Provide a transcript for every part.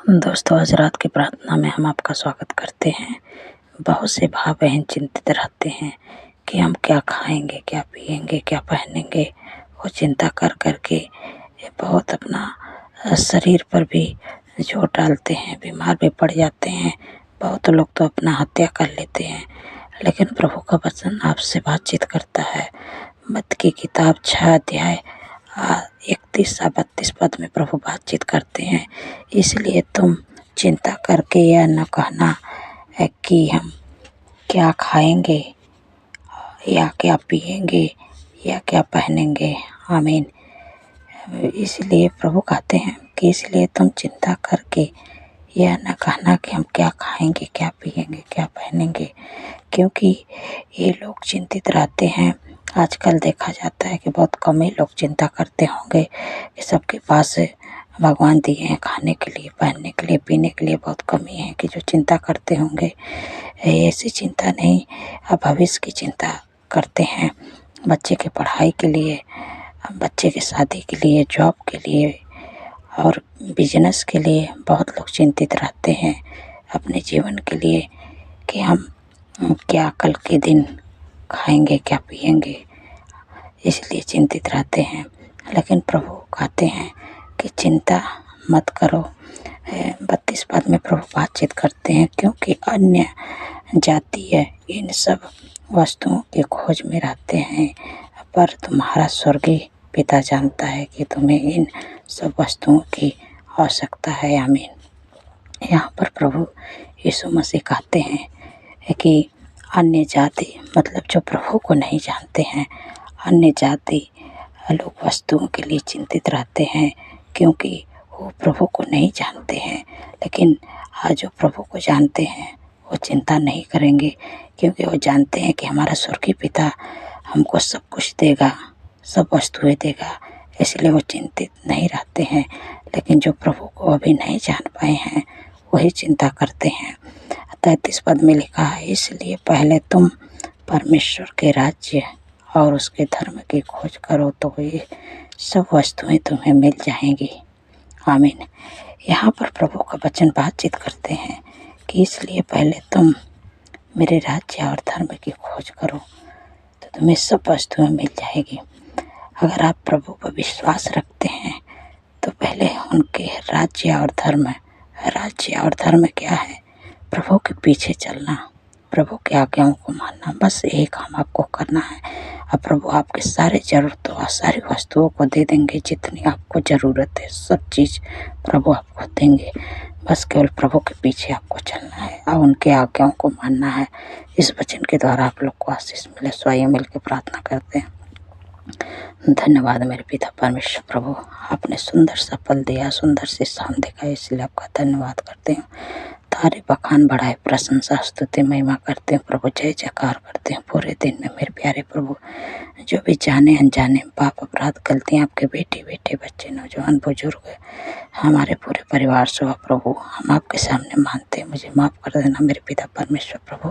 दोस्तों, आज रात की प्रार्थना में हम आपका स्वागत करते हैं। बहुत से भाई बहन चिंतित रहते हैं कि हम क्या खाएंगे, क्या पिएंगे, क्या पहनेंगे। वो चिंता कर कर के बहुत अपना शरीर पर भी जोर डालते हैं, बीमार भी पड़ जाते हैं। बहुत लोग तो अपना हत्या कर लेते हैं। लेकिन प्रभु का वचन आपसे बातचीत करता है। मत्ती की किताब 6 अध्याय 31 या 32 पद में प्रभु बातचीत करते हैं। इसलिए तुम चिंता करके यह न कहना है कि हम क्या खाएंगे या क्या पिएंगे या क्या पहनेंगे। आमीन। इसलिए प्रभु कहते हैं कि इसलिए तुम चिंता करके यह न कहना कि हम क्या खाएंगे, क्या पिएंगे, क्या पहनेंगे, क्योंकि ये लोग चिंतित रहते हैं। आजकल देखा जाता है कि बहुत कम ही लोग चिंता करते होंगे कि सबके पास भगवान दिए हैं खाने के लिए, पहनने के लिए, पीने के लिए। बहुत कम ही है कि जो चिंता करते होंगे। ऐसी चिंता नहीं, अब भविष्य की चिंता करते हैं। बच्चे के पढ़ाई के लिए, बच्चे की शादी के लिए, जॉब के लिए और बिजनेस के लिए बहुत लोग चिंतित रहते हैं। अपने जीवन के लिए कि हम क्या कल के दिन खाएंगे, क्या पिएंगे, इसलिए चिंतित रहते हैं। लेकिन प्रभु कहते हैं कि चिंता मत करो। 32 पद में प्रभु बातचीत करते हैं, क्योंकि अन्य जातीय इन सब वस्तुओं की खोज में रहते हैं, पर तुम्हारा स्वर्गीय पिता जानता है कि तुम्हें इन सब वस्तुओं की आवश्यकता है। आमीन। यहाँ पर प्रभु यीशु मसीह कहते हैं कि अन्य जाति मतलब जो प्रभु को नहीं जानते हैं, अन्य जाति लोग वस्तुओं के लिए चिंतित रहते हैं, क्योंकि वो प्रभु को नहीं जानते हैं। लेकिन आज जो प्रभु को जानते हैं वो चिंता नहीं करेंगे, क्योंकि वो जानते हैं कि हमारा स्वर्गीय पिता हमको सब कुछ देगा, सब वस्तुएं देगा। इसलिए वो चिंतित नहीं रहते हैं। लेकिन जो प्रभु को अभी नहीं जान पाए हैं वही चिंता करते हैं। 33 पद में लिखा है, इसलिए पहले तुम परमेश्वर के राज्य और उसके धर्म की खोज करो तो ये सब वस्तुएं तुम्हें मिल जाएंगी। आमीन। यहाँ पर प्रभु का वचन बातचीत करते हैं कि इसलिए पहले तुम मेरे राज्य और धर्म की खोज करो तो तुम्हें सब वस्तुएं मिल जाएगी। अगर आप प्रभु पर विश्वास रखते हैं तो पहले उनके राज्य और धर्म क्या है? प्रभु के पीछे चलना, प्रभु के आज्ञाओं को मानना, बस एक हम आपको करना है। अब प्रभु आपके सारे ज़रूरतों और सारी वस्तुओं को दे देंगे। जितनी आपको ज़रूरत है सब चीज़ प्रभु आपको देंगे। बस केवल प्रभु के पीछे आपको चलना है और उनके आज्ञाओं को मानना है। इस वचन के द्वारा आप लोग को आशीष मिले। स्वाई मिल के प्रार्थना करते हैं। धन्यवाद मेरे पिता परमेश्वर प्रभु, आपने सुंदर सा पल दिया, सुंदर सी शाम दिखाई, इसलिए आपका धन्यवाद करते हैं। तारीफ बखान बढ़ाए, प्रशंसा स्तुति महिमा करते हैं प्रभु, जय जयकार करते हैं। पूरे दिन में मेरे प्यारे प्रभु जो भी जाने अनजाने पाप अपराध गलतियाँ आपके बेटे बच्चे नौजवान बुजुर्ग हमारे पूरे परिवार से हुआ प्रभु, हम आपके सामने मानते हैं। मुझे माफ़ कर देना मेरे पिता परमेश्वर प्रभु,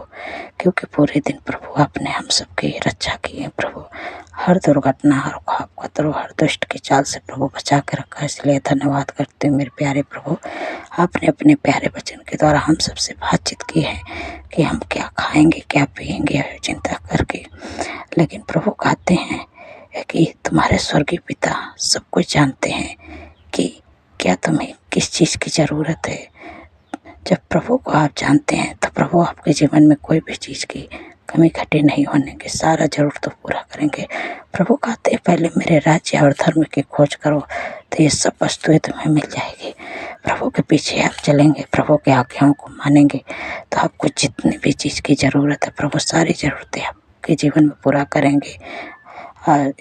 क्योंकि पूरे दिन प्रभु आपने हम सबकी रक्षा की है प्रभु। हर दुर्घटना, हर ख्वाब खतरों, हर दुष्ट की चाल से प्रभु बचा के रखा है, इसलिए धन्यवाद करते हैं मेरे प्यारे प्रभु। आपने अपने प्यारे वचन के द्वारा हम सबसे बातचीत की है कि हम क्या खाएंगे, क्या पिएंगे चिंता करके। लेकिन प्रभु कहते हैं कि तुम्हारे स्वर्गीय पिता सब कुछ जानते हैं कि क्या तुम्हें किस चीज़ की ज़रूरत है। जब प्रभु को आप जानते हैं तो प्रभु आपके जीवन में कोई भी चीज़ की कमी घटी नहीं होने के, सारा जरूरत तो पूरा करेंगे। प्रभु कहते हैं पहले मेरे राज्य और धर्म की खोज करो तो ये सब वस्तुएं तुम्हें मिल जाएगी। प्रभु के पीछे आप चलेंगे, प्रभु के आज्ञाओं को मानेंगे तो आपको जितनी भी चीज़ की ज़रूरत है प्रभु सारी ज़रूरतें आपके जीवन में पूरा करेंगे।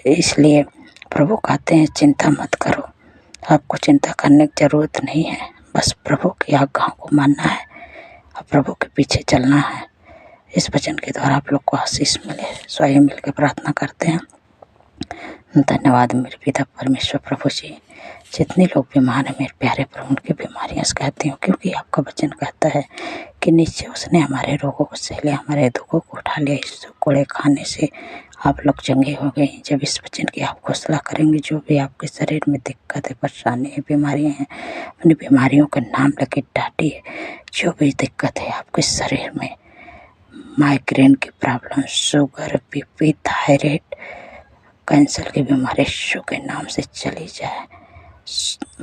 इसलिए प्रभु कहते हैं चिंता मत करो। आपको चिंता करने की ज़रूरत नहीं है, बस प्रभु की आज्ञाओं को मानना है और प्रभु के पीछे चलना है। इस वचन के द्वारा आप लोग को आशीष मिले। स्वयं मिलकर प्रार्थना करते हैं। धन्यवाद मेरे पिता परमेश्वर प्रभु जी, जितने लोग बीमार हैं मेरे प्यारे प्रभु उनकी बीमारियां कहती हूँ, क्योंकि आपका वचन कहता है कि नीचे उसने हमारे रोगों को सह लिया, हमारे दुखों को उठा लिया, इस कोड़े खाने से आप लोग चंगे हो गए। जब इस वचन की आप घोषणा करेंगे, जो भी आपके शरीर में दिक्कत है, परेशानी है, बीमारियां हैं, उन बीमारियों का नाम लेके डांटिए। जो भी दिक्कत है आपके शरीर में, माइग्रेन की problem, sugar, BP, thyroid, cancer की बीमारी यीशु के नाम से चली जाए।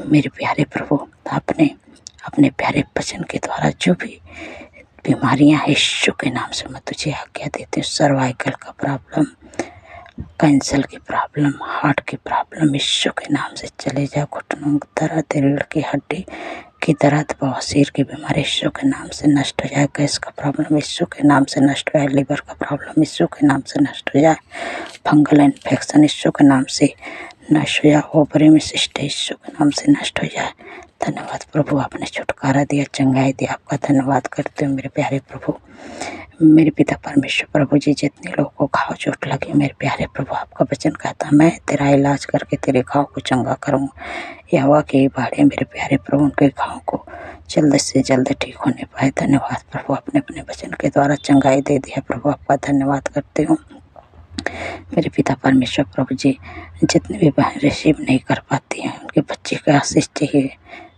मेरे प्यारे प्रभु, आपने अपने प्यारे वचन के द्वारा जो भी बीमारियां हैं, यीशु के नाम से मैं तुझे आज्ञा देती हूँ। सर्वाइकल का प्रॉब्लम, कैंसर की प्रॉब्लम, हार्ट की प्रॉब्लम यीशु के नाम से चले जाए। घुटनों की दर्द, रीढ़ की हड्डी की दर्द, बवासीर की बीमारी यीशु के नाम से नष्ट हो जाए। गैस का प्रॉब्लम यीशु के नाम से नष्ट हो जाए। लीवर का प्रॉब्लम यीशु के नाम से नष्ट हो जाए। फंगल इन्फेक्शन यीशु के नाम से नष्ट हो जाए। ओवरी में सिस्ट यीशु के नाम से नष्ट हो जाए। धन्यवाद प्रभु, आपने छुटकारा दिया, चंगाई दिया, आपका धन्यवाद करते हो मेरे प्यारे प्रभु। मेरे पिता परमेश्वर प्रभु जी, जितने लोगों को घाव चोट लगी मेरे प्यारे प्रभु, आपका वचन कहता मैं तेरा इलाज करके तेरे घाव को चंगा करूँगा। यहोवा के बाड़े मेरे प्यारे प्रभु उनके घाव को जल्द से जल्द ठीक होने पाए। धन्यवाद प्रभु, आपने अपने वचन के द्वारा चंगाई दे दिया प्रभु, आपका धन्यवाद करते हूँ। मेरे पिता परमेश्वर प्रभु जी, जितने भी बहन रिसीव नहीं कर पाती हैं उनके बच्चे का आशीष चाहिए।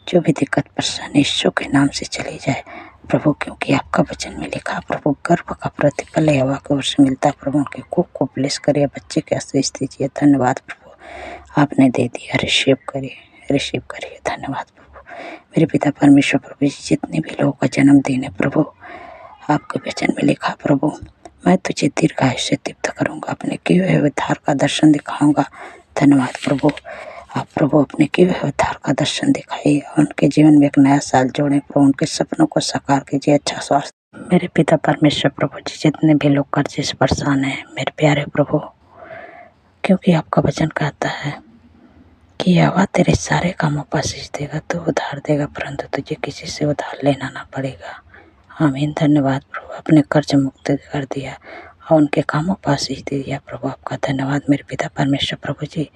जो भी दिक्कत परेशानी यीशु के नाम से चली जाए प्रभु, क्योंकि आपका वचन में लिखा प्रभु, गर्भ का प्रतिफल यहोवा की ओर से मिलता है प्रभु। उनके कुक को ब्लेस करिए, बच्चे के आशीष दीजिए। धन्यवाद प्रभु, आपने दे दिया, रिसीव करिए। धन्यवाद प्रभु। मेरे पिता परमेश्वर प्रभु जी, जितने भी लोगों का जन्मदिन है प्रभु, आपके वचन में लिखा प्रभु, मैं तुझे दीर्घायु से तृप्त करूँगा, अपने किए हुए उद्धार का दर्शन दिखाऊंगा। धन्यवाद प्रभु, आप प्रभु अपने किए हुए उद्धार का दर्शन दिखाइए, उनके जीवन में एक नया साल जोड़ें प्रभु, उनके सपनों को साकार कीजिए, अच्छा स्वास्थ्य। मेरे पिता परमेश्वर प्रभु जी, जितने भी लोग कर्जे से परेशान हैं मेरे प्यारे प्रभु, क्योंकि आपका वचन कहता है कि यहोवा तेरे सारे कामों पर आशीष देगा, तो उधार देगा, परंतु तुझे किसी से उधार लेना ना पड़ेगा। आमीन। धन्यवाद प्रभु, अपने कर्ज मुक्त कर दिया और उनके कामों पर आशीष दे दिया प्रभु, आपका धन्यवाद। मेरे पिता परमेश्वर प्रभु जी,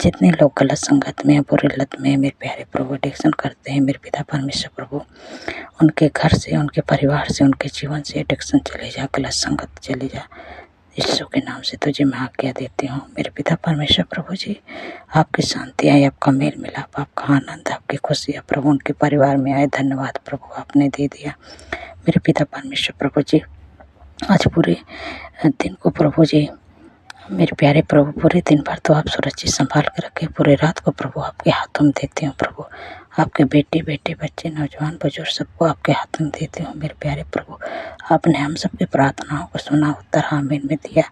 जितने लोग गलत संगत में, बुरी लत में मेरे प्यारे प्रभु एडिक्शन करते हैं मेरे पिता परमेश्वर प्रभु, उनके घर से, उनके परिवार से, उनके जीवन से एडिक्शन चले जा, गलत संगत चले जा। यीशु के नाम से तुझे मैं आज्ञा देती हूँ मेरे पिता परमेश्वर प्रभु जी। आपकी शांति आए, आपका मेल मिलाप, आपका आनंद, आपकी खुशियाँ प्रभु उनके परिवार में आए। धन्यवाद प्रभु, आपने दे दिया मेरे पिता परमेश्वर प्रभु जी। आज पूरे दिन को प्रभु जी, मेरे प्यारे प्रभु, पूरे दिन भर तो आप सुरक्षित संभाल कर रखें, पूरे रात को प्रभु आपके हाथों में देती हूँ प्रभु। आपके बेटे, बच्चे, नौजवान, बुजुर्ग सबको आपके हाथों में देती हूँ मेरे प्यारे प्रभु। आपने हम सबकी प्रार्थनाओं को सुना, उत्तर आमीन में दिया।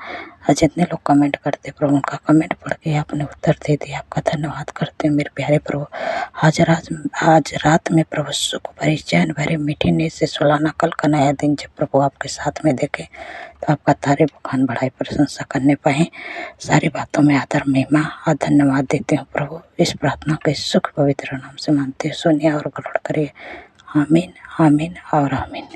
और जितने लोग कमेंट करते प्रभु, उनका कमेंट पढ़ के आपने उत्तर दे दिया, आपका धन्यवाद करते हैं मेरे प्यारे प्रभु। आज रात में प्रभु सुख भरी, चैन भरी, मीठी नींद से सुलाना कल का नया दिन जब प्रभु आपके साथ में देखे तो आपका तारीफ, बखान, बढ़ाई, प्रशंसा करने पाए। सारी बातों में आदर, महिमा और धन्यवाद देते हूँ प्रभु। इस प्रार्थना के सुख पवित्र नाम से मानते सुनिए और ग्रहण करिए। आमीन, आमीन और आमीन।